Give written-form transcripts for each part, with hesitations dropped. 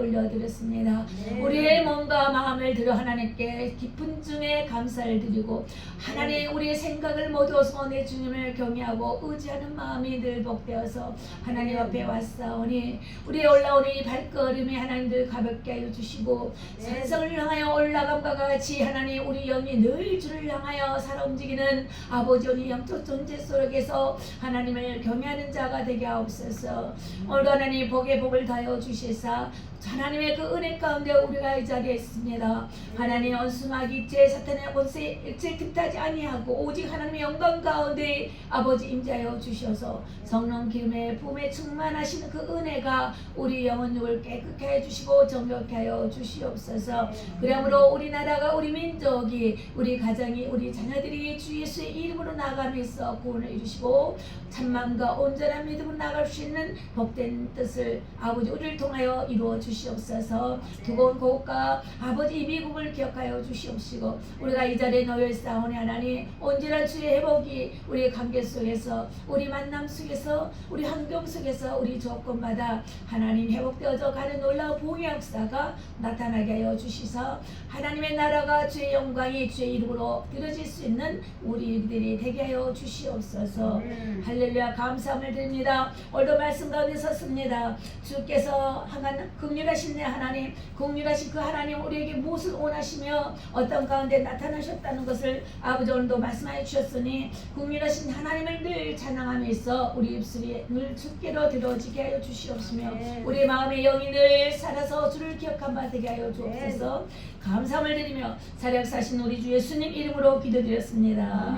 올려드렸습니다. 우리의 몸과 마음을 들여 하나님께 깊은 중에 감사를 드리고 하나님 우리의 생각을 모두 손에 주님을 경외하고 의지하는 마음이 늘 복되어서 하나님 앞에 왔사오니 우리의 올라오는 이 발걸음이 하나님들 가볍게 하여 주시고 산성을 향하여 올라감과 같이 하나님 우리 영이 늘 주를 향하여 살아 움직이는 아버지 우리 영적 존재 속에서 하나님을 경외하는 자가 되게 하옵소서. 오늘도 하나님 복에 복을 다하여 주시사 하나님의 그 은혜 가운데 우리가 이 자리에 있습니다. 하나님 원수마귀 죄 사탄의 권세 일체 틈타지 아니하고 오직 하나님의 영광 가운데 아버지 임재하여 주셔서 성령 기름의 부음에 충만하시는 그 은혜가 우리 영혼을 깨끗게 해주시고 정결케 하여 주시옵소서. 그러므로 우리나라가 우리 민족이 우리 가정이 우리 자녀들이 주 예수의 이름으로 나가면서 구원을 이루시고 참마음과 온전한 믿음으로 나갈 수 있는 복된 뜻을 아버지 우리를 통하여 이루어 주시옵소서. 두고온 고국과 아버지 이 미국을 기억하여 주시옵시고 우리가 이 자리에 놓여 있사오니 하나님 온전한 주의 회복이 우리의 관계 속에서 우리 만남 속에서 우리 환경 속에서 우리 조건마다 하나님 회복되어져 가는 놀라운 보응의 역사가 나타나게 하여 주시서 하나님의 나라가 주의 영광이 주의 이름으로 드려질 수 있는 우리들이 되게 하여 주시옵소서. 할렐루야 감사함을 드립니다. 오늘도 말씀 가운데 섰습니다. 주께서 하나님 긍휼하신 내 하나님 긍휼하신 그 하나님 우리에게 무엇을 원하시며 어떤 가운데 나타나셨다는 것을 아버지 오늘도 말씀하여 주셨으니 긍휼하신 하나님을 늘 찬양함에 있어 우리 입술이 늘 주께로 들어지게 하여 주시옵시며 우리 마음의 영이 늘 살아서 주를 기억한 바 되게 하여 주옵소서. 감사함을 드리며 사력사신 우리 주 예수님 이름으로 기도드렸습니다.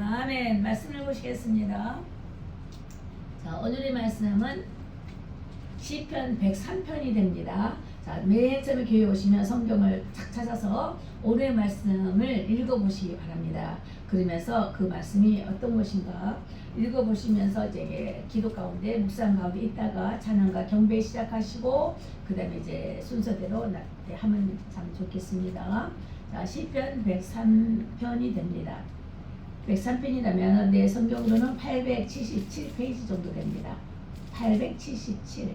아멘. 말씀을 보시겠습니다. 자, 오늘의 말씀은 시편 103편이 됩니다. 자, 맨 처음에 교회 오시면 성경을 착 찾아서 오늘의 말씀을 읽어보시기 바랍니다. 그러면서 그 말씀이 어떤 것인가 읽어보시면서 이제 기도 가운데 묵상 가운데 있다가 찬양과 경배 시작하시고 그 다음에 이제 순서대로 하면 참 좋겠습니다. 자, 시편 103편이 됩니다. 103편이라면 내 성경으로는 877페이지 정도 됩니다. 877.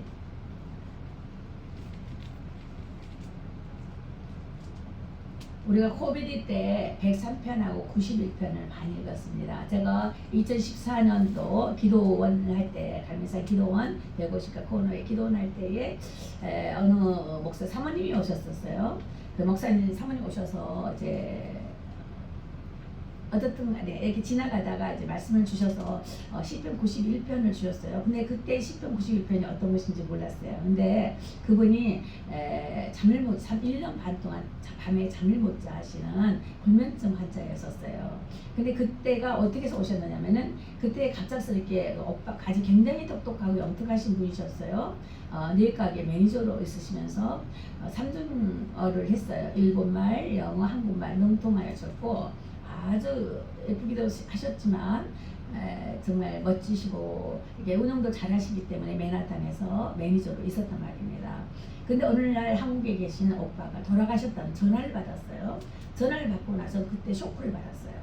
우리가 코비드 때 103편하고 91편을 많이 읽었습니다. 제가 2014년도 기도원 할 때, 갈매사 기도원 150가 코너에 기도원 할 때에 어느 목사 사모님이 오셨었어요. 그 목사님 사모님 오셔서 이제 어떻든 간에 이렇게 지나가다가 이제 말씀을 주셔서 시편 91편을 주셨어요. 근데 그때 시편 91편이 어떤 것인지 몰랐어요. 근데 그분이 잠을 못 1년 반 동안 밤에 잠을 못 자 하시는 불면증 환자였었어요. 근데 그때가 어떻게 해서 오셨느냐면은 그때 갑작스럽게 오빠 아주 굉장히 똑똑하고 영특하신 분이셨어요. 내과계 매니저로 있으시면서 3중어를 했어요. 일본말, 영어, 한국말 능통하셨고 아주 예쁘기도 하셨지만 정말 멋지시고 이게 운영도 잘하시기 때문에 맨하탄에서 매니저로 있었단 말입니다. 근데 어느 날 한국에 계시는 오빠가 돌아가셨다는 전화를 받았어요. 전화를 받고 나서 그때 쇼크를 받았어요.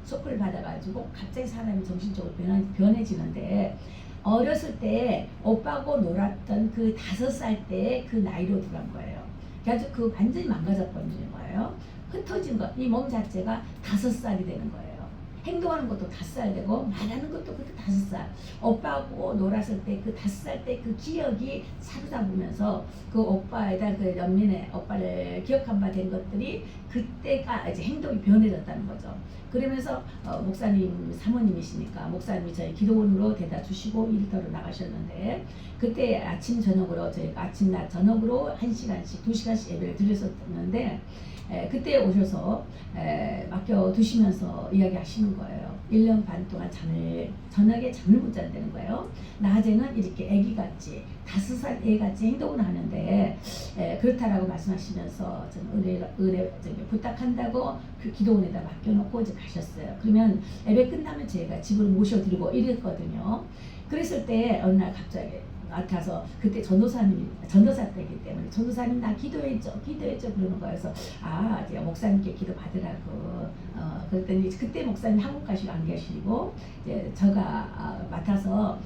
쇼크를 받아가지고 갑자기 사람이 정신적으로 변해지는데 어렸을 때 오빠하고 놀았던 그 5살 때 그 나이로 들어간 거예요. 그래서 그 완전히 망가져버린 거예요. 흩어진 것, 이 몸 자체가 5살이 되는 거예요. 행동하는 것도 5살 되고 말하는 것도 그때 5살. 오빠하고 놀았을 때 그 5살 때 그 기억이 사로잡으면서 그 오빠에다 그 연민의 오빠를 기억한 바 된 것들이 그때가 이제 행동이 변해졌다는 거죠. 그러면서 목사님 사모님이시니까 목사님이 저희 기도원으로 데려다 주시고 일터로 나가셨는데 그때 아침 저녁으로 저희가 아침 낮 저녁으로 1시간씩 2시간씩 예배를 드렸었는데 그때 오셔서 맡겨두시면서 이야기하시는 거예요. 1년 반 동안 저녁에 잠을 못 잔다는 거예요. 낮에는 이렇게 애기같이 5살 애같이 행동을 하는데 그렇다라고 말씀하시면서 저는 의뢰 부탁한다고 그 기도원에다 맡겨놓고 이제 가셨어요. 그러면 예배 끝나면 제가 집으로 모셔드리고 이랬거든요. 그랬을 때 어느 날 갑자기 가서 그때 전도사 때이기 때문에 전도사님 나 기도해줘 그러는 거여서 제가 목사님께 기도 받으라고 그랬더니 그때 목사님 한국 가시고 안 계시고 이제 제가 맡아서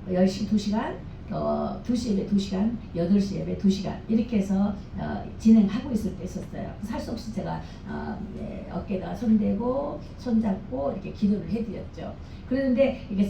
10시 2시간 2시 예배 2시간, 8시 예배 2시간 이렇게 해서 진행하고 있을 때 있었어요. 살 수 없이 제가 어깨에다 손대고 손잡고 이렇게 기도를 해드렸죠. 그런데 이게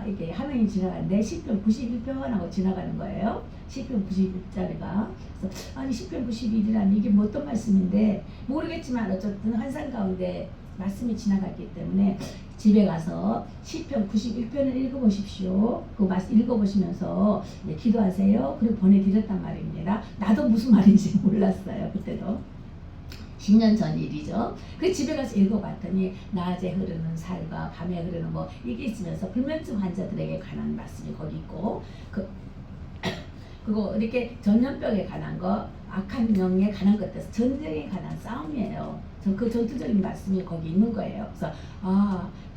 이게 화면이 지나가는데 시편 91편하고 지나가는 거예요. 시편 91자리가. 그래서 아니 시편 91이라니 이게 뭐 어떤 말씀인데 모르겠지만 어쨌든 환상 가운데 말씀이 지나갔기 때문에 집에 가서 시편 91편을 읽어보십시오. 그 말씀 읽어보시면서 기도하세요. 그리고 보내드렸단 말입니다. 나도 무슨 말인지 몰랐어요. 그때도. 10년 전 일이죠. 그 집에 가서 읽어봤더니 낮에 흐르는 살과 밤에 흐르는 뭐 이게 있으면서 불면증 환자들에게 관한 말씀이 거기 있고 그리고 이렇게 전염병에 관한 거, 악한 영에 관한 것들에서 전쟁에 관한 싸움이에요. 그 전투적인 말씀이 거기 있는 거예요. 그래서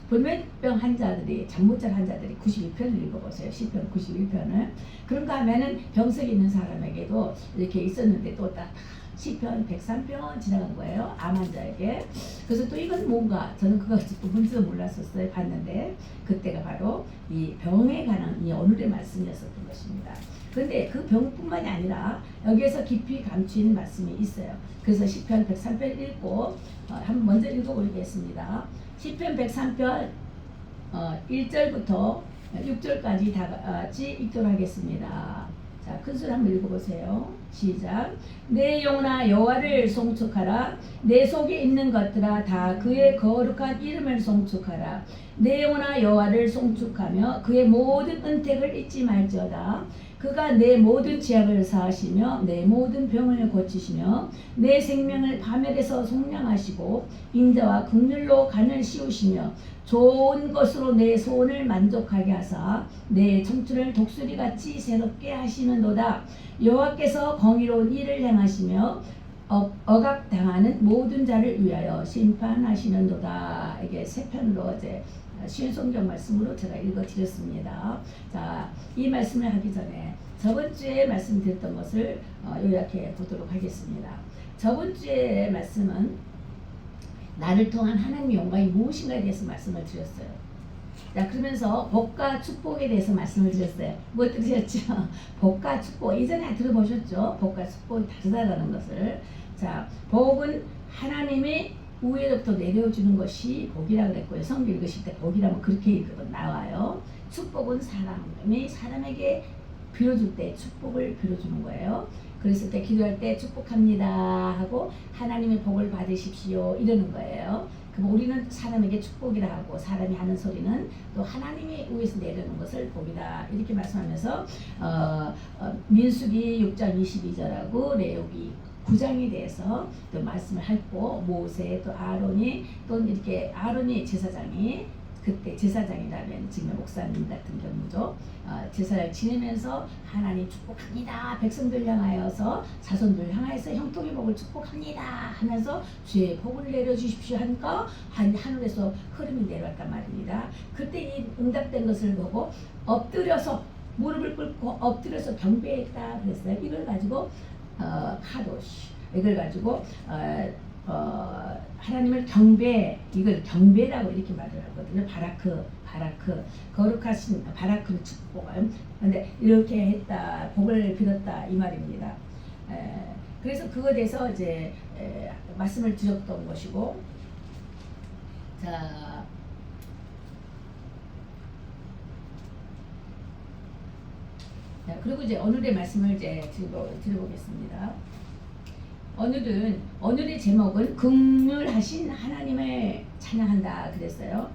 불면병 환자들이 잠 못 잘 환자들이 91편을 읽어보세요. 시편 91편을. 그런가 하면은 병석이 있는 사람에게도 이렇게 있었는데 또 딱 시편 103편 지나간 거예요. 암 환자에게. 그래서 또 이건 뭔가 저는 그거 뭔지도 몰랐었어요. 봤는데 그때가 바로 이 병에 관한 이 오늘의 말씀이었었던 것입니다. 그런데 그 병뿐만이 아니라 여기에서 깊이 감추인 말씀이 있어요. 그래서 시편 103편 읽고 한번 먼저 읽어보겠습니다. 시편 103편 1절부터 6절까지 다 같이 읽도록 하겠습니다. 자, 큰 소리 한번 읽어보세요. 시작. 내 영혼아 여호와를 송축하라. 내 속에 있는 것들아 다 그의 거룩한 이름을 송축하라. 내 영혼아 여호와를 송축하며 그의 모든 은택을 잊지 말지어다. 그가 내 모든 죄악을 사하시며 내 모든 병을 고치시며 내 생명을 파멸해서 속량하시고 인자와 긍휼로 간을 씌우시며 좋은 것으로 내 소원을 만족하게 하사 내 청춘을 독수리같이 새롭게 하시는도다. 여호와께서 정의로운 일을 행하시며 억압당하는 모든 자를 위하여 심판하시는도다. 이게 세 편으로 어제 쉬운 성경 말씀으로 제가 읽어드렸습니다. 자, 이 말씀을 하기 전에 저번 주에 말씀드렸던 것을 요약해 보도록 하겠습니다. 저번 주에 말씀은 나를 통한 하나님의 영광이 무엇인가에 대해서 말씀을 드렸어요. 자, 그러면서 복과 축복에 대해서 말씀을 드렸어요. 뭐 들으셨죠? 복과 축복. 이전에 들어보셨죠? 복과 축복이 다르다는 것을. 자, 복은 하나님이 우에로부터 내려주는 것이 복이라고 그랬고요. 성경 읽으실 때 복이라면 그렇게 나와요. 축복은 사람이 사람에게 빌어줄 때 축복을 빌어주는 거예요. 그랬을 때 기도할 때 축복합니다 하고 하나님의 복을 받으십시오 이러는 거예요. 그럼 우리는 사람에게 축복이라 하고 사람이 하는 소리는 또 하나님이 위에서 내려는 것을 복이다 이렇게 말씀하면서 민수기 6장 22절하고 레위기 9장에 대해서 또 말씀을 했고 모세 또 아론이 또 이렇게 아론이 제사장이 그때 제사장이라면 지금 목사님 같은 경우죠. 제사를 지내면서 하나님 축복합니다. 백성들 향하여서 자손들 향하여서 형통의 복을 축복합니다 하면서 주의 복을 내려주십시오 하니까 하늘에서 흐름이 내려왔단 말입니다. 그때 이 응답된 것을 보고 엎드려서 무릎을 꿇고 엎드려서 경배했다 그랬어요. 이걸 가지고 카도시 이걸 가지고 하나님을 이걸 경배라고 이렇게 말을 하거든요. 바라크 거룩하신 바라크는 축복을 근데 이렇게 했다 복을 빌었다 이 말입니다. 그래서 그거에 대해서 이제 말씀을 드렸던 것이고 자. 그리고 이제 오늘의 말씀을 이제 드려보겠습니다. 오늘의 제목은 긍휼하신 하나님을 찬양한다 그랬어요.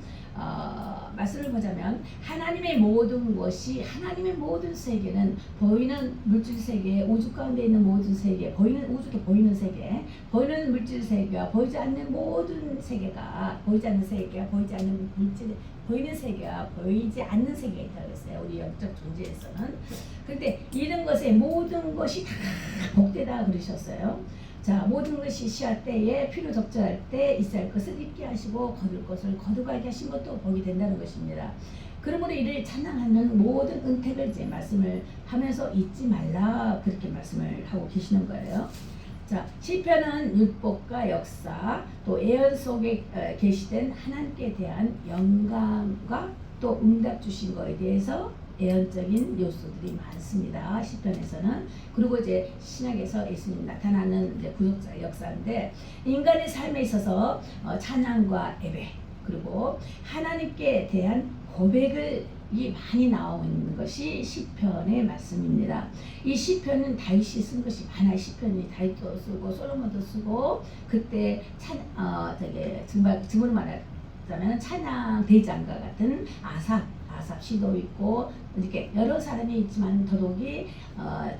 말씀을 보자면 하나님의 모든 것이 하나님의 모든 세계는 보이는 물질 세계, 우주 가운데 있는 모든 세계, 보이는 우주도 보이는 세계, 보이는 물질 세계와 보이지 않는 모든 세계가 보이지 않는 세계가 보이지 않는 물질 보이는 세계와 보이지 않는 세계가 있다고 했어요. 우리 영적 존재에서는. 그런데 이런 것에 모든 것이 다 복되다 그러셨어요. 자, 모든 것이 시할 때에 필요 적절할 때 있어야 할 것을 잊게 하시고 거둘 것을 거두가게 하신 것도 복이 된다는 것입니다. 그러므로 이를 찬양하는 모든 은택을 이제 말씀을 하면서 잊지 말라 그렇게 말씀을 하고 계시는 거예요. 자, 시편은 율법과 역사 또 예언 속에 계시된 하나님께 대한 영광과 또 응답 주신 거에 대해서 예언적인 요소들이 많습니다. 시편에서는. 그리고 이제 신약에서 예수님 나타나는 이제 구속자 역사인데, 인간의 삶에 있어서 찬양과 예배, 그리고 하나님께 대한 고백을 이 많이 나오는 것이 시편의 말씀입니다. 이 시편은 다윗이 쓴 것이 많아요. 시편이 다윗도 쓰고 솔로몬도 쓰고, 그때 정말 지금으로 말하자면 찬양 대장과 같은 아삽 시도 있고, 이렇게 여러 사람이 있지만 더더욱이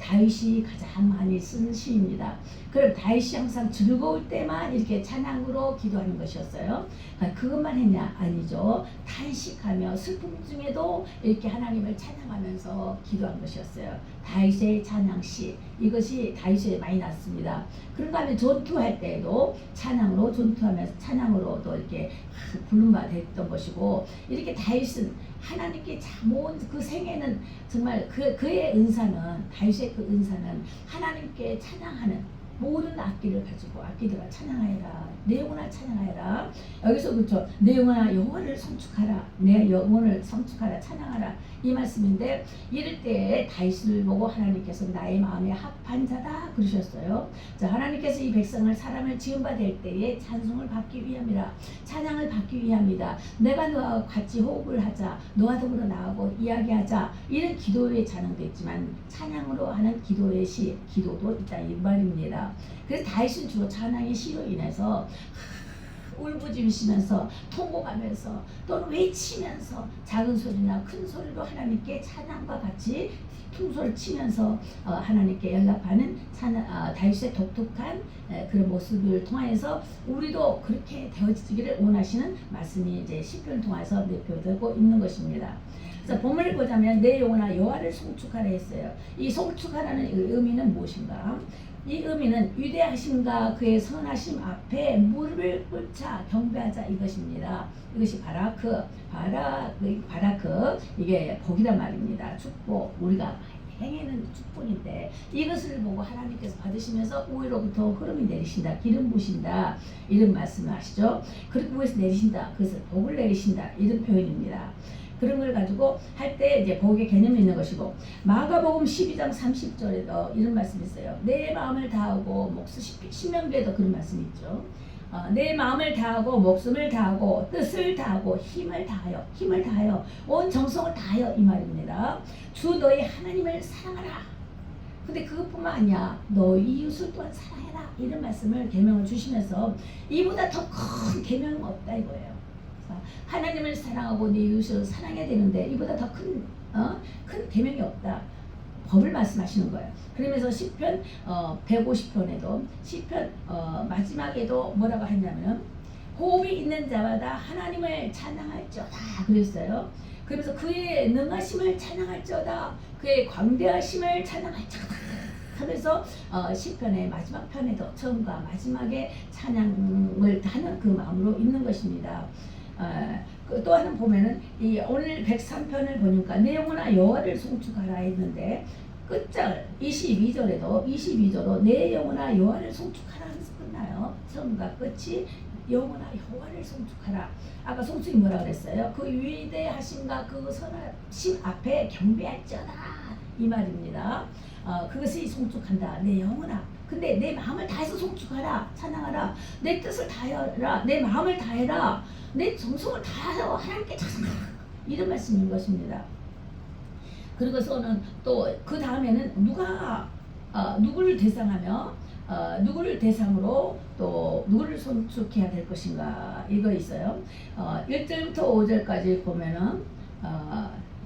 다윗이 가장 많이 쓴 시입니다. 그럼 다윗이 항상 즐거울 때만 이렇게 찬양으로 기도하는 것이었어요. 그것만 했냐? 아니죠. 탄식하며 슬픔 중에도 이렇게 하나님을 찬양하면서 기도한 것이었어요. 다윗의 찬양시, 이것이 다윗에 많이 났습니다. 그런가 하면 전투할 때에도 찬양으로 전투하면서 찬양으로도 이렇게 부름바 됐던 것이고, 이렇게 다윗은 하나님께 모은 그 생애는 정말 그의 은사는, 다윗의 그 은사는 하나님께 찬양하는 모든 악기를 가지고 악기들아 찬양하여라, 내 영혼아 찬양하여라. 여기서 그렇죠. 내 영혼아 여호와를 성축하라, 내 영혼을 성축하라, 찬양하라, 이 말씀인데, 이럴 때 다윗을 보고 하나님께서 나의 마음에 합한 자다 그러셨어요. 자, 하나님께서 이 백성을 사람을 지음받을 때에 찬송을 받기 위함이라, 찬양을 받기 위함이다. 내가 너와 같이 호흡을 하자, 너와 더불어 나아가고 이야기하자, 이런 기도의 찬양도 있지만 찬양으로 하는 기도의 시, 기도도 있다 이 말입니다. 그래서 다윗은 주로 찬양의 시로 인해서 울부짖으면서 통곡하면서 또는 외치면서 작은 소리나 큰 소리로 하나님께 찬양과 같이 퉁소를 치면서 하나님께 연락하는 다윗의 독특한 그런 모습을 통해서 우리도 그렇게 되어지기를 원하시는 말씀이 이제 시편을 통해서 내표되고 있는 것입니다. 그래서 본문을 보자면 내 영혼아 여호와를 송축하라 했어요. 이 송축하라는 의미는 무엇인가? 이 의미는 위대하심과 그의 선하심 앞에 무릎을 꿇자 경배하자 이것입니다. 이것이 바라크, 이게 복이란 말입니다. 축복, 우리가 행해는 축복인데 이것을 보고 하나님께서 받으시면서 위로부터 흐름이 내리신다, 기름 부신다, 이런 말씀을 하시죠. 그렇게 위에서 내리신다, 그것을 복을 내리신다, 이런 표현입니다. 그런 걸 가지고 할 때 이제 복의 개념이 있는 것이고, 마가복음 12장 30절에도 이런 말씀이 있어요. 내 마음을 다하고 신명기에도 그런 말씀이 있죠. 내 마음을 다하고 목숨을 다하고 뜻을 다하고 힘을 다하여 온 정성을 다하여, 이 말입니다. 주 너희 하나님을 사랑하라. 근데 그것뿐만 아니야, 너희 이웃을 또한 사랑해라, 이런 말씀을 계명을 주시면서 이보다 더 큰 계명은 없다 이거예요. 하나님을 사랑하고 내 이웃을 사랑해야 되는데 이보다 더 큰 계명이 없다, 법을 말씀하시는 거예요. 그러면서 시편 150편에도 시편 마지막에도 뭐라고 했냐면 호흡이 있는 자마다 하나님을 찬양할지어다 그랬어요. 그러면서 그의 능하심을 찬양할지어다, 그의 광대하심을 찬양할지어다 하면서 시편의 마지막 편에도 처음과 마지막에 찬양을 하는 그 마음으로 있는 것입니다. 또 하나 보면은 이 오늘 103편을 보니까 내 영혼아 여호와를 송축하라 했는데 끝절 22절로 내 영혼아 여호와를 송축하라 하면서 끝나요. 처음과 끝이 영혼아 여호와를 송축하라. 아까 송축이 뭐라 그랬어요? 그 위대하심과 그 선하심 앞에 경배할지어다, 이 말입니다. 그것이 송축한다, 내 영혼아. 근데 내 마음을 다해서 송축하라, 찬양하라, 내 뜻을 다하여라, 내 마음을 다해라, 내 정성을 다하여 하나님께 찬양하라, 이런 말씀인 것입니다. 그리고서는 또 그 다음에는 누구를 대상하며 누구를 대상으로 또 누구를 송축해야 될 것인가, 이거 있어요. 1절부터 5절까지 보면은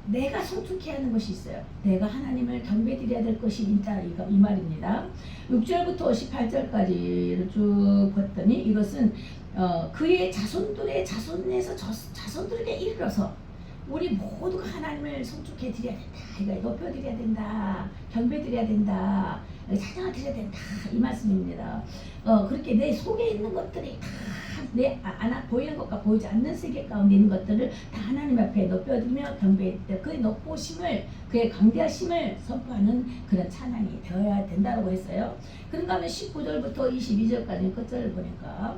내가 송축해야 하는 것이 있어요. 내가 하나님을 경배드려야 될 것이 있다, 이 말입니다. 6절부터 18절까지를 쭉 봤더니 이것은 그의 자손들의 자손에서 자손들에게 이르러서 우리 모두가 하나님을 송축해 드려야 된다, 이거 높여드려야 된다, 경배드려야 된다, 찬양을 드려야 된다, 이 말씀입니다. 그렇게 내 속에 있는 것들이 다 내 보이는 것과 보이지 않는 세계 가운데 있는 것들을 다 하나님 앞에 높여드리며 경배할 때 그의 높으심을, 그의 강대하심을 선포하는 그런 찬양이 되어야 된다고 했어요. 그런가 하면 19절부터 22절까지 끝절을 보니까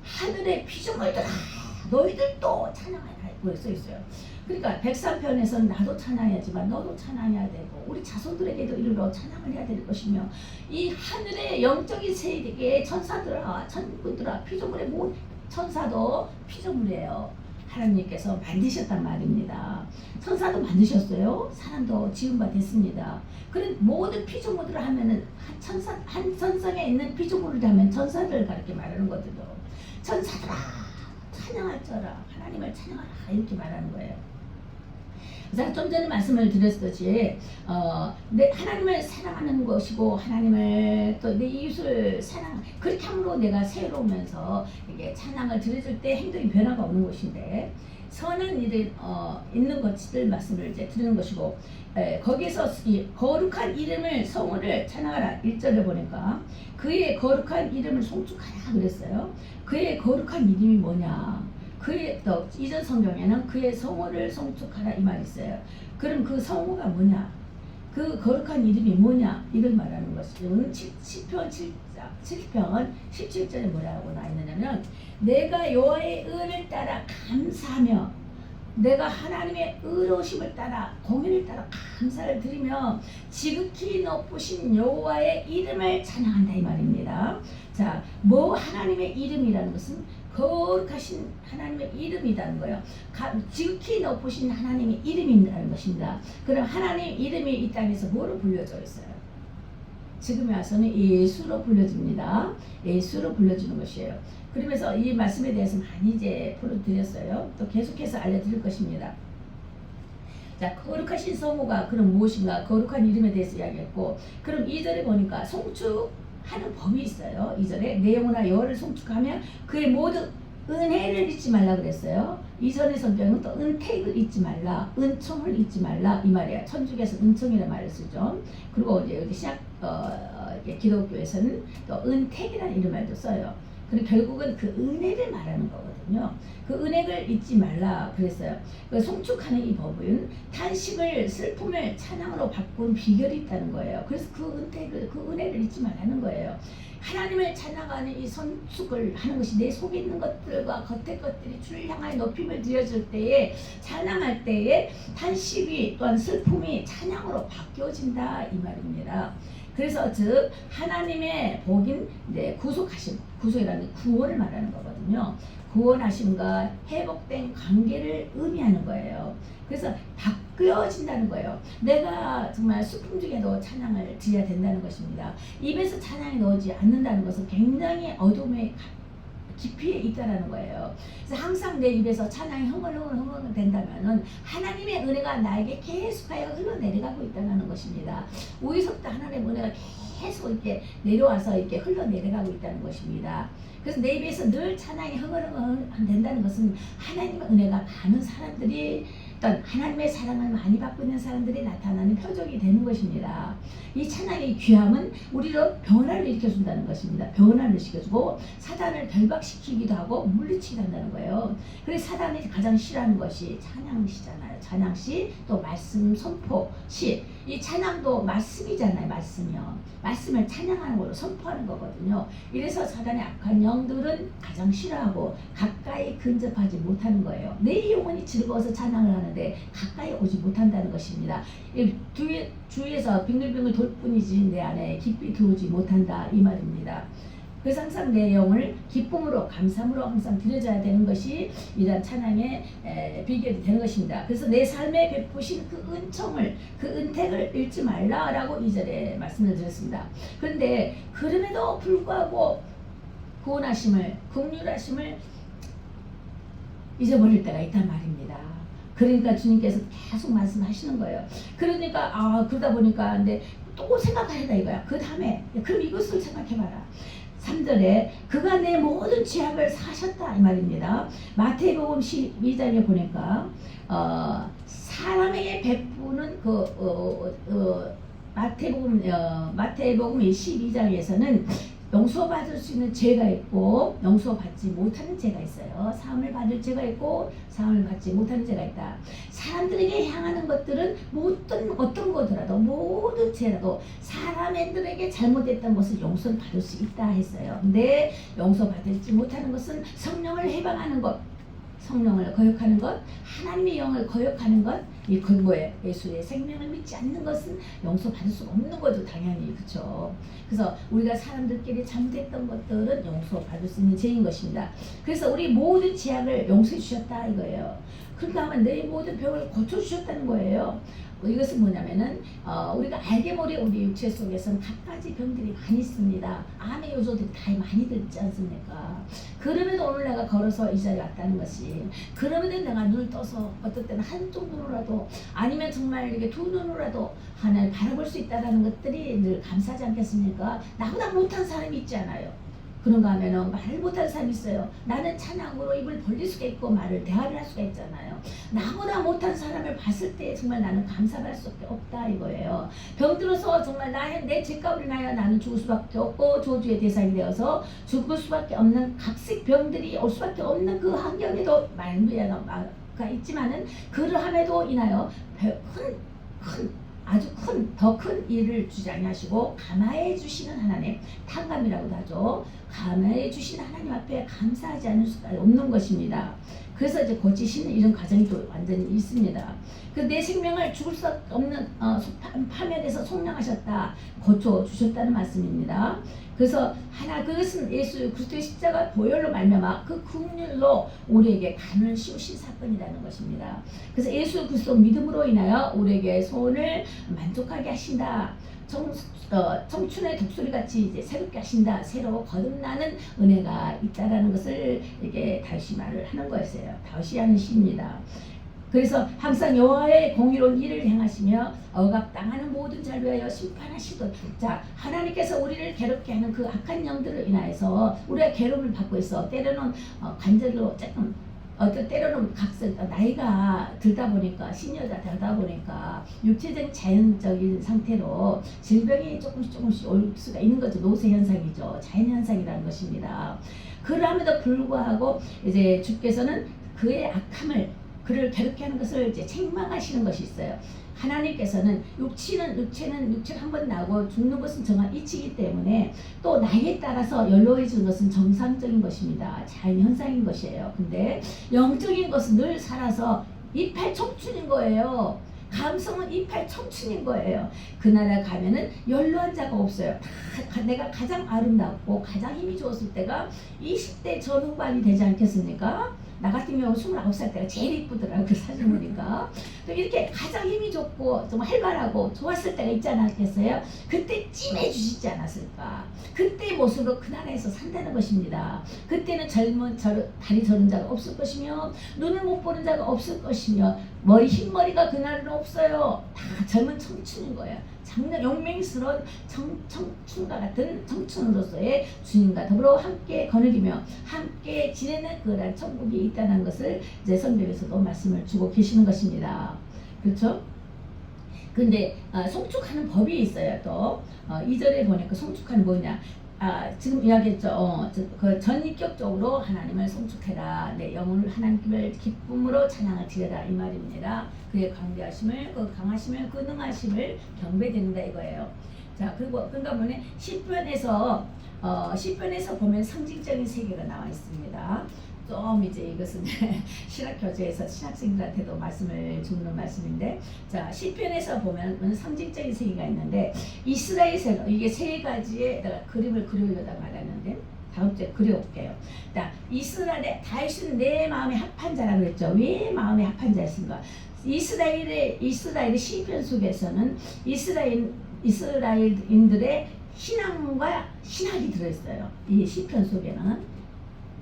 하늘의 피조물들아 너희들도 찬양하라, 그렇게 써 있어요. 그러니까 103편에서는 나도 찬양해야지만 너도 찬양해야 되고 우리 자손들에게도 이르러 찬양을 해야 될 것이며 이 하늘의 영적인 세계에 천사들아 천군들아 피조물의 모든 천사도 피조물이에요. 하나님께서 만드셨단 말입니다. 천사도 만드셨어요. 사람도 지은 바 됐습니다. 그런 모든 피조물들을 하면은 한 천성에 있는 피조물을 하면 천사들을 가르쳐 말하는 거거든요. 천사들아 찬양할지어라 하나님을 찬양하라 이렇게 말하는 거예요. 제가 좀 전에 말씀을 드렸듯이 하나님을 사랑하는 것이고 하나님을 또 내 이웃을 사랑 그렇게 함으로 내가 새로우면서 이게 찬양을 드려줄 때 행동이 변화가 없는 것인데 선한 일이 있는 것들 말씀을 이제 드리는 것이고 거기에서 이 거룩한 이름을 성호를 찬양하라 1절에 보니까 그의 거룩한 이름을 송축하라 그랬어요. 그의 거룩한 이름이 뭐냐? 그의 또 이전 성경에는 그의 성호를 송축하라 이 말이 있어요. 그럼 그 성호가 뭐냐? 그 거룩한 이름이 뭐냐? 이걸 말하는 것이죠. 시편 7편 17절에 뭐라고 나와 있느냐면 내가 여호와의 은을 따라 감사하며 내가 하나님의 의로우심을 따라 공의를 따라 감사를 드리며 지극히 높으신 여호와의 이름을 찬양한다 이 말입니다. 자, 뭐 하나님의 이름이라는 것은 거룩하신 하나님의 이름이라는 거예요. 지극히 높으신 하나님의 이름이라는 것입니다. 그럼 하나님의 이름이 이 땅에서 뭐로 불려져 있어요? 지금에 와서는 예수로 불려집니다. 예수로 불려지는 것이에요. 그러면서 이 말씀에 대해서 많이 이제 풀어드렸어요. 또 계속해서 알려드릴 것입니다. 자, 거룩하신 성호가 그럼 무엇인가? 거룩한 이름에 대해서 이야기했고, 그럼 2절에 보니까 송축하는 법이 있어요. 2절에 내 영혼아 여호와를 송축하며 그의 모든 은혜를 잊지 말라 그랬어요. 이전의 성경은 또 은택을 잊지 말라, 은총을 잊지 말라 이 말이에요. 천주교에서 은총이라는 말을 쓰죠. 그리고 이제 여기 기독교에서는 또 은택이라는 이런 말도 써요. 그리고 결국은 그 은혜를 말하는 거거든요. 그 은혜를 잊지 말라 그랬어요. 그 송축하는 이 법은 탄식을 슬픔을 찬양으로 바꾼 비결이 있다는 거예요. 그래서 그 은택을 그 은혜를 잊지 말라는 거예요. 하나님을 찬양하는 이 송축을 하는 것이 내 속에 있는 것들과 겉의 것들이 주를 향하여 높임을 드려줄 때에 찬양할 때에 탄식이 또한 슬픔이 찬양으로 바뀌어진다 이 말입니다. 그래서 즉 하나님의 복인 구속하심, 구속이라는 구원을 말하는 거거든요. 구원하심과 회복된 관계를 의미하는 거예요. 그래서 바뀌어진다는 거예요. 내가 정말 슬픔 중에도 찬양을 드려야 된다는 것입니다. 입에서 찬양이 나오지 않는다는 것은 굉장히 어둠의 깊이에 있다라는 거예요. 그래서 항상 내 입에서 찬양이 흥얼흥얼 된다면은 하나님의 은혜가 나에게 계속하여 흘러내려가고 있다는 것입니다. 위에서부터 하나님의 은혜가 계속 이렇게 내려와서 이렇게 흘러내려가고 있다는 것입니다. 그래서 내 입에서 늘 찬양이 흥얼흥얼 된다는 것은 하나님의 은혜가 많은 사람들이 어떤 하나님의 사랑을 많이 받고 있는 사람들이 나타나는 표적이 되는 것입니다. 이 찬양의 귀함은 우리로 변화를 일으켜준다는 것입니다. 변화를 시켜주고 사단을 결박시키기도 하고 물리치기도 한다는 거예요. 그래서 사단이 가장 싫어하는 것이 찬양시잖아요. 찬양시 또 말씀 선포시. 이 찬양도 말씀이잖아요. 말씀이요. 말씀을 찬양하는 걸로 선포하는 거거든요. 이래서 사단의 악한 영들은 가장 싫어하고 가까이 근접하지 못하는 거예요. 내 영혼이 즐거워서 찬양을 하는데 가까이 오지 못한다는 것입니다. 주위에서 빙글빙글 돌 뿐이지 내 안에 깊이 들어오지 못한다 이 말입니다. 그래서 항상 내 영을 기쁨으로 감사함으로 항상 드려져야 되는 것이 이러한 찬양의 비결이 되는 것입니다. 그래서 내 삶에 베푸신 그 은총을 그 은택을 잃지 말라라고 2절에 말씀을 드렸습니다. 그런데 그럼에도 불구하고 구원하심을 긍휼하심을 잊어버릴 때가 있단 말입니다. 그러니까 주님께서 계속 말씀하시는 거예요. 그러니까 그러다 보니까 근데 또 생각하려다 이거야. 그 다음에 그럼 이것을 생각해봐라. 3절에 그가 내 모든 죄악을 사셨다 이 말입니다. 마태복음 12장에 보니까 사람에게 베푸는 마태복음 12장에서는 용서받을 수 있는 죄가 있고 용서받지 못하는 죄가 있어요. 사함을 받을 죄가 있고 사함을 받지 못하는 죄가 있다. 사람들에게 향하는 것들은 어떤 거더라도 모든 죄라도 사람들에게 잘못했던 것을 용서를 받을 수 있다 했어요. 근데 용서받지 못하는 것은 성령을 해방하는 것 성령을 거역하는 것, 하나님의 영을 거역하는 것, 이건 뭐예요? 예수의 생명을 믿지 않는 것은 용서받을 수 없는 거죠, 당연히. 그렇죠? 그래서 우리가 사람들끼리 잘못했던 것들은 용서받을 수 있는 죄인 것입니다. 그래서 우리 모든 죄악을 용서해 주셨다 이거예요. 그러니까 하면 내 모든 병을 고쳐주셨다는 거예요. 이것은 뭐냐면은 우리가 알게 모르게 우리 육체 속에서는 갖가지 병들이 많이 있습니다. 암의 요소들이 다 많이 들지 않습니까? 그럼에도 오늘 내가 걸어서 이 자리에 왔다는 것이, 그럼에도 내가 눈을 떠서 어떨 때는 한쪽 눈으로라도 아니면 정말 이렇게 두 눈으로라도 하나를 바라볼 수 있다는 것들이 늘 감사하지 않겠습니까? 나보다 못한 사람이 있지 않아요. 그런가 하면은 말을 못하는 사람이 있어요. 나는 찬양으로 입을 벌릴 수가 있고 말을 대화를 할 수가 있잖아요. 나보다 못한 사람을 봤을 때 정말 나는 감사할 수밖에 없다 이거예요. 병들어서 정말 내 죄값을 인하여 나는 죽을 수밖에 없고 저주의 대상이 되어서 죽을 수밖에 없는 각색 병들이 올 수밖에 없는 그 환경에도 말미암아가 있지만은 그러함에도 인하여 아주 더 큰 일을 주지 아니하시고 감화해 주시는 하나님, 탕감이라고도 하죠. 감화해 주신 하나님 앞에 감사하지 않을 수가 없는 것입니다. 그래서 이제 고치시는 이런 과정이 또 완전히 있습니다. 그 내 생명을 죽을 수 없는 파멸에서 속량하셨다, 고쳐 주셨다는 말씀입니다. 그래서 그것은 예수 그리스도의 십자가 보혈로 말미암아 그 국률로 우리에게 간을 씌우신 사건이라는 것입니다. 그래서 예수 그리스도 믿음으로 인하여 우리에게 소원을 만족하게 하신다. 청춘의 독수리같이 이제 새롭게 하신다. 새로 거듭나는 은혜가 있다라는 것을 이게 다시 말을 하는 것이에요. 다시 하는 시입니다. 그래서 항상 여호와의 공의로운 일을 행하시며 억압당하는 모든 자를 위하여 심판하시던, 자, 하나님께서 우리를 괴롭게 하는 그 악한 영들을 인하여서 우리가 괴로움을 받고 있어. 때로는 관절로 조금 때로는 나이가 들다 보니까, 시니어가 되다 보니까 육체적인 자연적인 상태로 질병이 조금씩 올 수가 있는 거죠. 노쇠 현상이죠. 자연 현상이라는 것입니다. 그럼에도 불구하고 이제 주께서는 그의 악함을, 그를 괴롭게 하는 것을 이제 책망하시는 것이 있어요. 하나님께서는 육체는 한번 나고 죽는 것은 정한 이치이기 때문에 또 나이에 따라서 연로해지는 것은 정상적인 것입니다. 자연 현상인 것이에요. 근데 영적인 것은 늘 살아서 이팔 청춘인 거예요. 감성은 이팔 청춘인 거예요. 그 나라 가면은 연로한 자가 없어요. 내가 가장 아름답고 가장 힘이 좋았을 때가 20대 전후반이 되지 않겠습니까? 나 같은 경우 29살 때가 제일 이쁘더라고요. 사진 보니까. 또 이렇게 가장 힘이 좋고 좀 활발하고 좋았을 때가 있지 않았겠어요? 그때 찜해주시지 않았을까? 그때 모습으로 그 나라에서 산다는 것입니다. 그때는 다리 저는 자가 없을 것이며 눈을 못 보는 자가 없을 것이며 흰머리가 그날은 없어요. 다 젊은 청춘인 거예요. 장래 용맹스러운 청춘과 같은 청춘으로서의 주님과 더불어 함께 거느리며 함께 지내는 그런 천국이 있다는 것을 이제 성경에서도 말씀을 주고 계시는 것입니다. 그렇죠? 근데 송축하는 법이 있어요. 또 2절에 보니까 송축하는 뭐냐? 지금 이야기했죠. 그 전인격적으로 하나님을 송축해라. 내 영혼을 하나님을 기쁨으로 찬양을 드려라 이 말입니다. 그의 광대하심을, 그 강하심을, 그 능하심을 경배드린다 이거예요. 자, 그리고 그러니까 뭐냐? 시편에서 보면 상징적인 세계가 나와 있습니다. 좀 이제 이것은 신학 교재에서 신학생들한테도 말씀을 주는 말씀인데, 자, 시편에서 보면 상징적인 세계가 있는데, 이스라엘 세, 이게 세 가지의 내가 그림을 그리려다 말았는데 다음 주에 그려볼게요. 자, 이스라엘의 다윗은 내 마음에 합한 자라고 그랬죠. 왜 마음에 합한 자였습니까? 이스라엘의 시편 속에서는 이스라엘인들의 신앙과 신학이 들어있어요. 이 시편 속에는.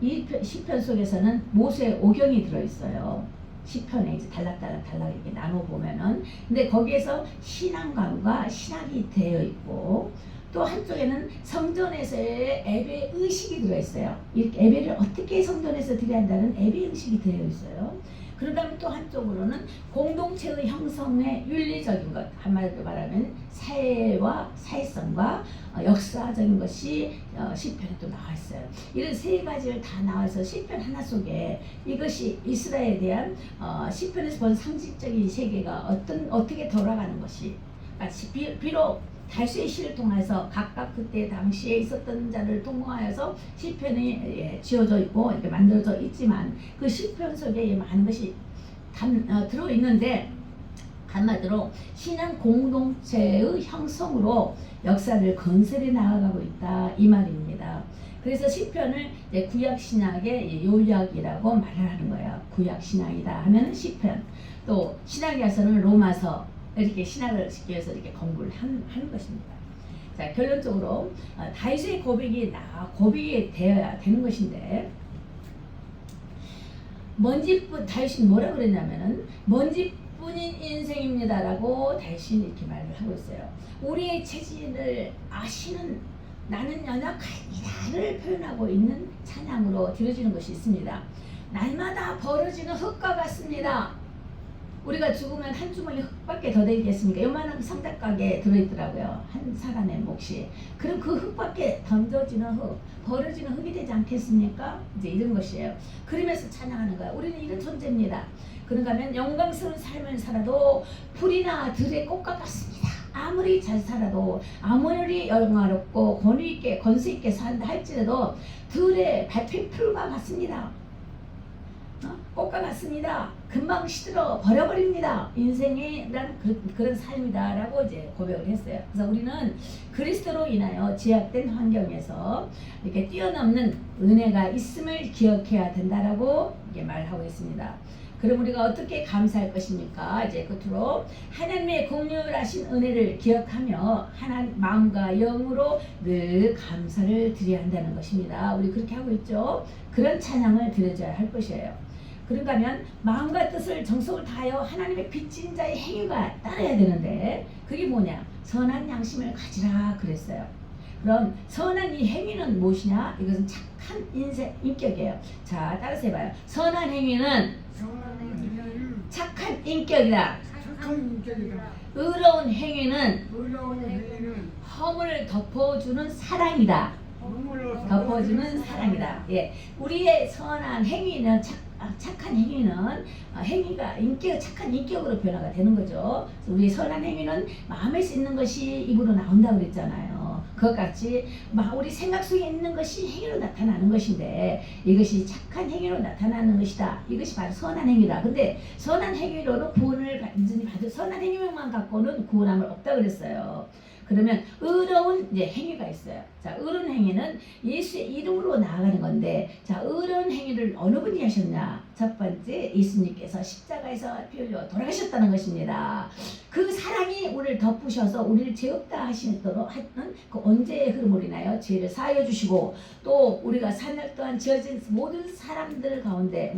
이 시편 속에서는 모세의 오경이 들어있어요. 시편에 이제 달락 이렇게 나눠 보면은, 근데 거기에서 신앙관과 신학이 되어 있고, 또 한쪽에는 성전에서의 예배 의식이 들어있어요. 이렇게 예배를 어떻게 성전에서 드려야 한다는 예배 의식이 되어 있어요. 그러다면 또 한쪽으로는 공동체의 형성의 윤리적인 것, 한마디로 말하면 사회와 사회성과 역사적인 것이 시편에 또 나와 있어요. 이런 세 가지를 다 나와서 시편 하나 속에 이것이 이스라엘에 대한 시편에서 본 상징적인 세계가 어떻게 돌아가는 것이, 비록 다윗의 시를 통해서 각각 그때 당시에 있었던 자를 통하여서 시편이 지어져 있고 이렇게 만들어져 있지만 그 시편 속에 많은 것이 들어 있는데 한마디로 신앙 공동체의 형성으로 역사를 건설해 나아가고 있다 이 말입니다. 그래서 시편을 구약 신약의 요약이라고 말을 하는 거예요. 구약 신약이다 하면 시편, 또 신약에서는 로마서 이렇게 신학을 쉽기 위해서 이렇게 공부를 하는 것입니다. 자, 결론적으로 다윗의 고백이 고백이 되어야 되는 것인데 먼지뿐 다윗이 뭐라 그랬냐면은 먼지뿐인 인생입니다라고 다윗이 이렇게 말을 하고 있어요. 우리의 체질을 아시는 나는 연약하니다를 표현하고 있는 찬양으로 들어지는 것이 있습니다. 날마다 벌어지는 흙과 같습니다. 우리가 죽으면 한 주머니 흙밖에 더 되겠습니까? 요만한 상자가게 들어있더라고요. 한 사람의 몫이. 그럼 그 흙밖에 던져지는 흙, 벌어지는 흙이 되지 않겠습니까? 이제 이런 것이에요. 그러면서 찬양하는 거야. 우리는 이런 존재입니다. 그런가 하면 영광스러운 삶을 살아도 풀이나 들의 꽃과 같습니다. 아무리 잘 살아도 아무리 영화롭고 권수 있게 산다 할지라도 들의 밟힌 풀과 같습니다. 꽃과 같습니다. 금방 시들어 버려버립니다. 인생이 그런 삶이다 라고 이제 고백을 했어요. 그래서 우리는 그리스도로 인하여 제약된 환경에서 이렇게 뛰어넘는 은혜가 있음을 기억해야 된다라고 이게 말하고 있습니다. 그럼 우리가 어떻게 감사할 것입니까? 이제 끝으로 하나님의 공유하신 은혜를 기억하며 하나님 마음과 영으로 늘 감사를 드려야 한다는 것입니다. 우리 그렇게 하고 있죠. 그런 찬양을 드려줘야 할 것이에요. 그런가 하면 마음과 뜻을 정성을 다하여 하나님의 빚진 자의 행위가 따라야 되는데 그게 뭐냐? 선한 양심을 가지라 그랬어요. 그럼 선한 이 행위는 무엇이냐? 이것은 착한 인격이에요. 자, 따라서 해봐요. 선한 행위는 착한 인격이다. 의로운 행위는 허물을 덮어주는 사랑이다. 덮어주는 사랑이다. 예, 우리의 선한 행위는 착한 행위는 행위가 착한 인격으로 변화가 되는 거죠. 우리의 선한 행위는 마음에서 있는 것이 입으로 나온다고 그랬잖아요. 그것같이 우리 생각 속에 있는 것이 행위로 나타나는 것인데 이것이 착한 행위로 나타나는 것이다. 이것이 바로 선한 행위다. 근데 선한 행위로는 구원을 완전히 받을 선한 행위만 갖고는 구원함을 없다 그랬어요. 그러면 의로운 행위가 있어요. 자, 의로운 행위는 예수의 이름으로 나아가는 건데, 자, 의로운 행위를 어느 분이 하셨냐? 첫 번째, 예수님께서 십자가에서 피 흘려 돌아가셨다는 것입니다. 그 사랑이 우리를 덮으셔서 우리를 죄 없다 하시도록 하는 그 언제의 흐름으로 인하여 죄를 사하여 주시고, 또 우리가 사날 동안 지어진 모든 사람들 가운데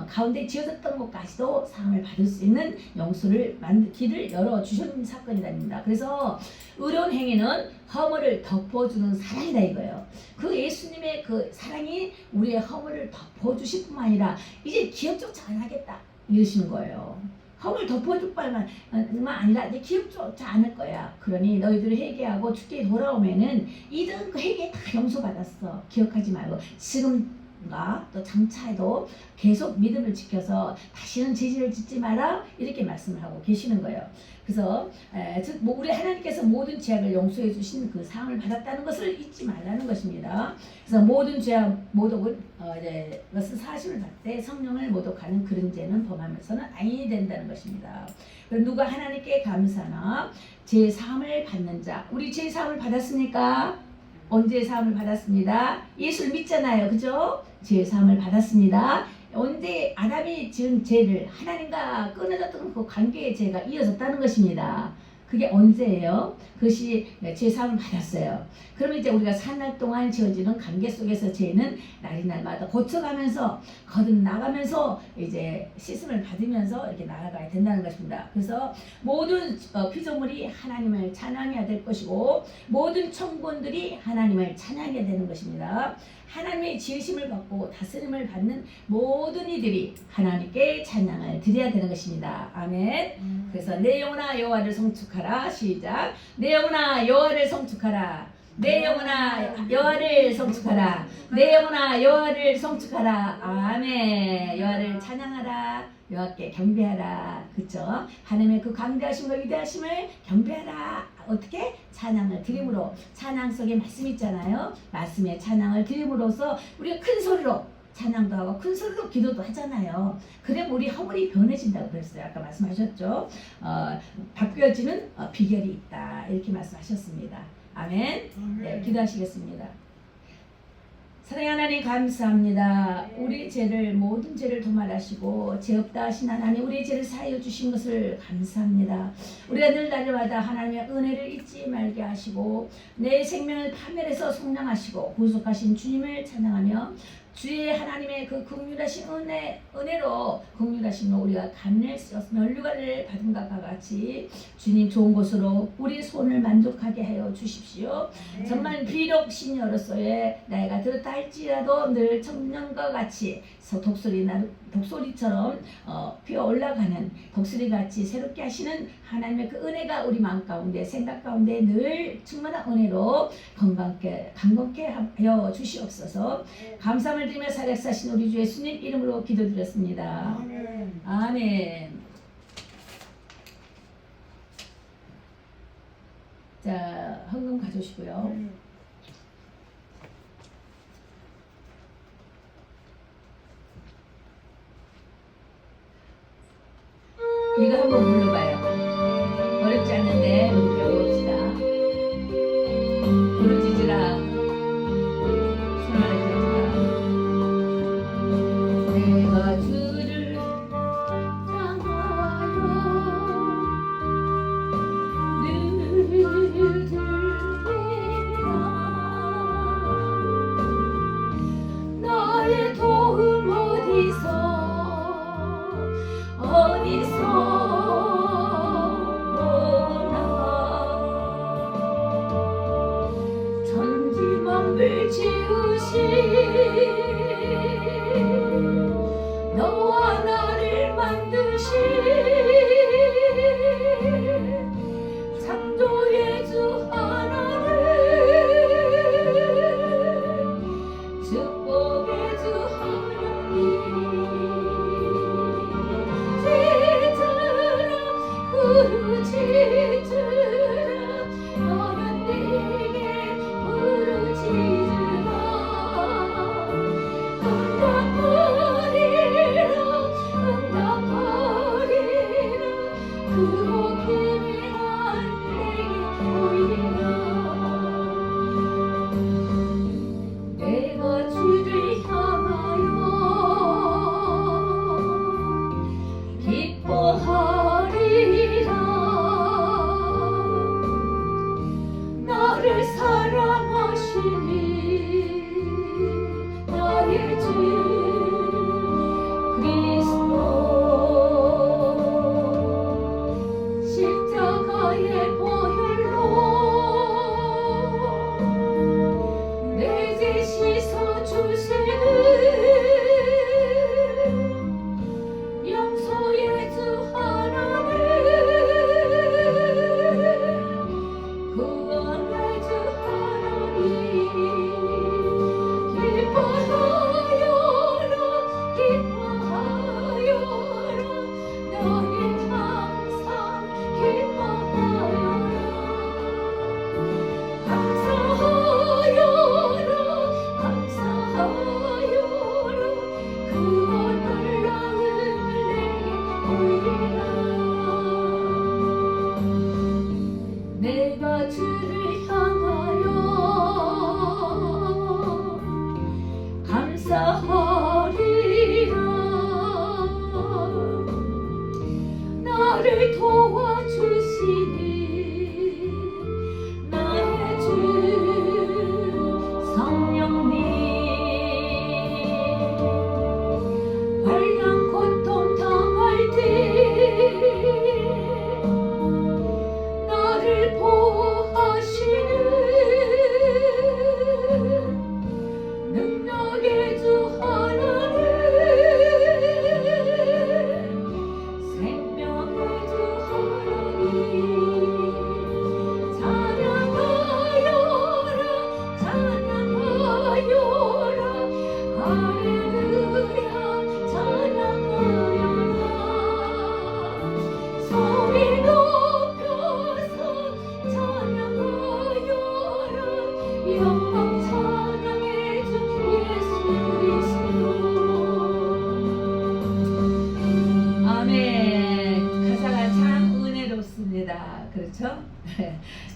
가운데 지어졌던 것까지도 사함을 받을 수 있는 용서를 길을 열어 주신 사건이랍니다. 그래서 의로운 행위는 허물을 덮어주는 사랑이다 이거예요. 그 예수님의 그 사랑이 우리의 허물을 덮어주실 뿐만 아니라 이제 기억조차 안 하겠다 이러시는 거예요. 허물 덮어줄 뿐만 아니라 이제 기억조차 않을 거야. 그러니 너희들이 회개하고 주께 돌아오면은 이런 그 회개 다 용서받았어. 기억하지 말고 지금과 또 장차에도 계속 믿음을 지켜서 다시는 죄를 짓지 마라 이렇게 말씀을 하고 계시는 거예요. 그래서 우리 하나님께서 모든 죄악을 용서해 주신 그 사함을 받았다는 것을 잊지 말라는 것입니다. 그래서 모든 죄악 모독은 이것은 사심을 받되 성령을 모독하는 그런 죄는 범하면서는 아인이 된다는 것입니다. 누가 하나님께 감사나 죄 사함을 받는 자, 우리 죄 사함을 받았습니까? 언제 사함을 받았습니다? 예수를 믿잖아요, 그죠? 죄 사함을 받았습니다. 언제 아담이 지은 죄를 하나님과 끊어졌던 그 관계의 죄가 이어졌다는 것입니다. 그게 언제예요? 그것이 죄 사함을 받았어요. 그러면 이제 우리가 사날 동안 지어지는 관계 속에서 죄는 날이 날마다 고쳐가면서 거듭나가면서 이제 씻음을 받으면서 이렇게 나아가야 된다는 것입니다. 그래서 모든 피조물이 하나님을 찬양해야 될 것이고 모든 천군들이 하나님을 찬양해야 되는 것입니다. 하나님의 지으심을 받고 다스림을 받는 모든 이들이 하나님께 찬양을 드려야 되는 것입니다. 아멘. 그래서 내 영혼아 여호와를 성축하라. 시작. 내 영혼아 여호와를 성축하라. 내 영혼아 여호와를 성축하라. 내 영혼아 여호와를 성축하라. 아멘. 여호와를 찬양하라. 여호와께 경배하라. 그렇죠? 하나님의 그 강대하심과 위대하심을 경배하라. 어떻게? 찬양을 드림으로. 찬양 속에 말씀 있잖아요. 말씀에 찬양을 드림으로써 우리가 큰 소리로 찬양도 하고 큰 소리로 기도도 하잖아요. 그래 우리 허물이 변해진다고 그랬어요. 아까 말씀하셨죠. 바뀌어지는 비결이 있다. 이렇게 말씀하셨습니다. 아멘. 네, 기도하시겠습니다. 사랑의 하나님 감사합니다. 우리 죄를 모든 죄를 도말하시고 죄 없다 하신 하나님 우리 죄를 사하여 주신 것을 감사합니다. 우리가 늘 날마다 하나님의 은혜를 잊지 말게 하시고 내 생명을 파멸해서 속량하시고 구속하신 주님을 찬양하며 주의 하나님의 그 긍휼하신 은혜로 긍휼하심으로 우리가 감례를 쓰어서 면류관을 받은 것과 같이 주님 좋은 곳으로 우리 손을 만족하게 하여 주십시오. 정말 비록 시녀로서의 나이가 들었다 할지라도 늘 청년과 같이 독소리처럼 피어 올라가는 독수리같이 새롭게 하시는 하나님의 그 은혜가 우리 마음 가운데 생각 가운데 늘 충만한 은혜로 강건케 하여 주시옵소서. 감사함을 드리며 살아계신 우리 주 예수님 이름으로 기도드렸습니다. 아멘. 자, 헌금 가져오시고요. 이거 한번 불러봐요. 어렵지 않은데 우리 배워봅시다. 부르짖으라 손을 들어주라. 내가 주를 향하여 늘 들리라. 나의 도움 어디서 천지만물 지으신 너와 나를 만드신 창조의 주 하나님 축복의 주 하나님 부르짖으라 너는 내게 부르짖으라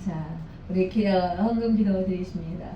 자, 우리 헌금 기도 드리십니다.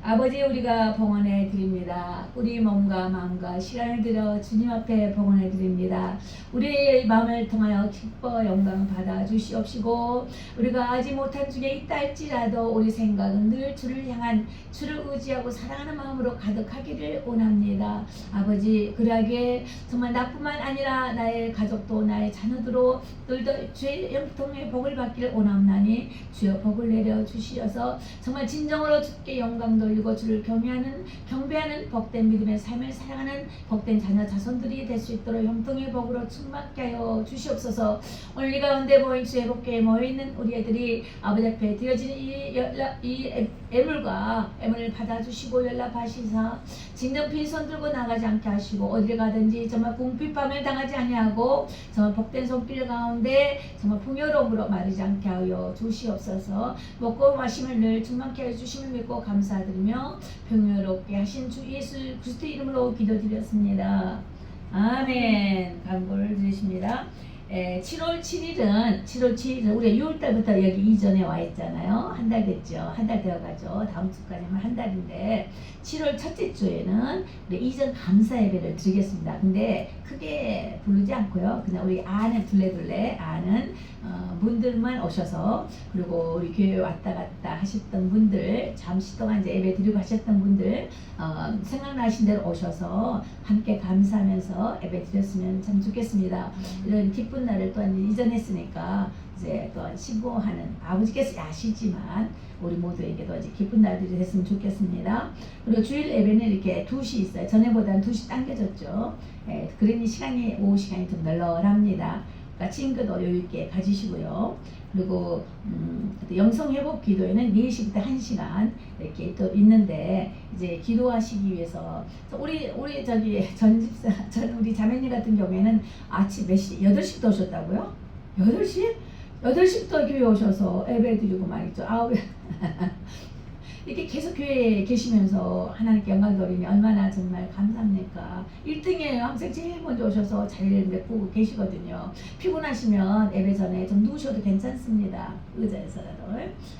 아버지, 우리가 봉헌해 드립니다. 우리 몸과 마음과 시간을 들여 주님 앞에 봉헌해 드립니다. 우리의 마음을 통하여 기뻐 영광 받아 주시옵시고, 우리가 하지 못한 중에 있다 할지라도 우리 생각은 늘 주를 향한, 주를 의지하고 사랑하는 마음으로 가득하기를 원합니다. 아버지, 그러하기에 정말 나뿐만 아니라 나의 가족도 나의 자녀들로 늘도 주의 영통의 복을 받기를 원합나니 주여 복을 내려 주시어서 정말 진정으로 주께 영광 돌리고 주를 경배하는 복된 믿음의 삶을 살아가는 복된 자녀 자손들이 될 수 있도록 형통의 복으로 충만케 하여 주시옵소서. 오늘 이 가운데 모인 주의 복궤에 모여있는 우리 애들이 아버지 앞에 드려지는 이 애물을 받아주시고 연락하시사 진정 빈손 들고 나가지 않게 하시고, 어딜 가든지 정말 궁핍함을 당하지 아니하고 정말 복된 손길 가운데 정말 풍요로움으로 마르지 않게 하여 주시옵소서. 먹고 마심을 늘 충만케 하여 주심을 믿고 감사드리며 평화롭게 하신 주 예수 그리스도 이름으로 기도드렸습니다. 아멘. 간구를 드리십니다. 7월 7일은 우리가 6월달부터 여기 이전에 와 있잖아요. 한 달 됐죠. 한 달 되어가죠. 다음 주까지는 한 달인데 7월 첫째 주에는 우리 이전 감사 예배를 드리겠습니다. 근데 크게 부르지 않고요. 그냥 우리 안에 둘레둘레 아는 분들만 오셔서, 그리고 우리 교회 왔다 갔다 하셨던 분들, 잠시 동안 이제 예배 드리고 하셨던 분들 생각나신 대로 오셔서 함께 감사하면서 예배 드렸으면 참 좋겠습니다. 이런 기쁜 날을 또한 이전했으니까 이제 또한 신고하는 아버지께서 아시지만 우리 모두에게도 이제 기쁜 날들이 됐으면 좋겠습니다. 그리고 주일 예배는 이렇게 2시 있어요. 전에보다는 2시 당겨졌죠. 그러니 시간이 오후 시간이 좀 널널합니다. 그러니까 친구도 여유있게 가지시고요. 그리고 영성회복 기도에는 4시부터 1시간 이렇게 또 있는데, 이제 기도하시기 위해서 우리 우리 자매님 같은 경우에는 아침 몇 시? 8시부터 오셨다고요? 8시? 8시부터 교회 오셔서 예배 드리고 말이죠. 이렇게 계속 교회에 계시면서 하나님께 영광 돌리니 얼마나 정말 감사합니까? 1등이에요. 항상 제일 먼저 오셔서 자리를 메꾸고 계시거든요. 피곤하시면 예배 전에 좀 누우셔도 괜찮습니다. 의자에서라도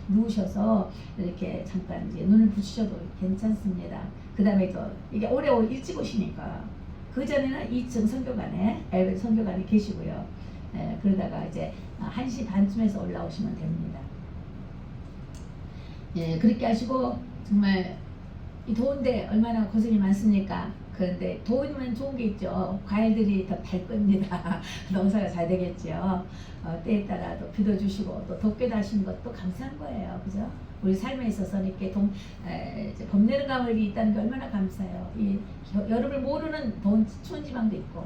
누우셔서 이렇게 잠깐 이제 눈을 붙이셔도 괜찮습니다. 그 다음에 또 이게 오래 일찍 오시니까 그 전에는 2층 선교관에 예배 선교관에 계시고요. 그러다가 이제 1시 반쯤에서 올라오시면 됩니다. 그렇게 하시고, 정말 이 더운데 얼마나 고생이 많습니까? 그런데 더우면 좋은 게 있죠. 과일들이 더 달 겁니다. 농사가 잘 되겠죠. 때에 따라 또 비도 주시고 또 덥게 하시는 것도 감사한 거예요. 그죠? 우리 삶에 있어서 이렇게 봄, 여름, 가을이 있다는 게 얼마나 감사해요. 여름을 모르는 더운 추운 지방도 있고,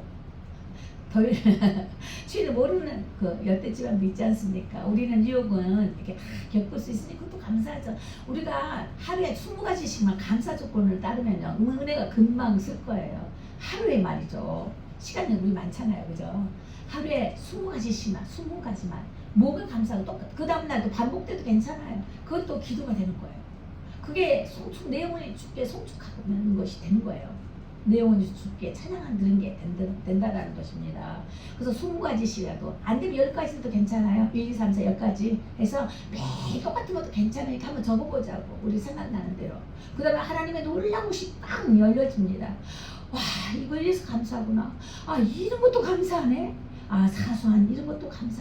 추위를 모르는 그 열대지방도 있지 않습니까? 우리는 뉴욕은 이렇게 다 겪을 수 있으니 그것도 감사하죠. 우리가 하루에 20가지씩만 감사 조건을 따르면요, 은혜가 금방 쓸 거예요. 하루에 말이죠. 시간이 우리 많잖아요. 그죠? 하루에 20가지만 뭐가 감사하고 똑같아. 그 다음날도 반복돼도 괜찮아요. 그것도 기도가 되는 거예요. 그게 내용을 주께 송축하는 것이 되는 거예요. 내용은 주께 찬양한 들은 게 된다라는 것입니다. 그래서 20가지씩이라도 안 되면 10가지도 괜찮아요. 1, 2, 3, 4, 10가지 해서 매일 똑같은 것도 괜찮아요. 이렇게 한번 적어보자고, 우리 생각나는 대로. 그 다음에 하나님의 놀라운 것이 빵 열려집니다. 와, 이걸 위해서 감사하구나. 이런 것도 감사하네. 사소한 이런 것도 감사.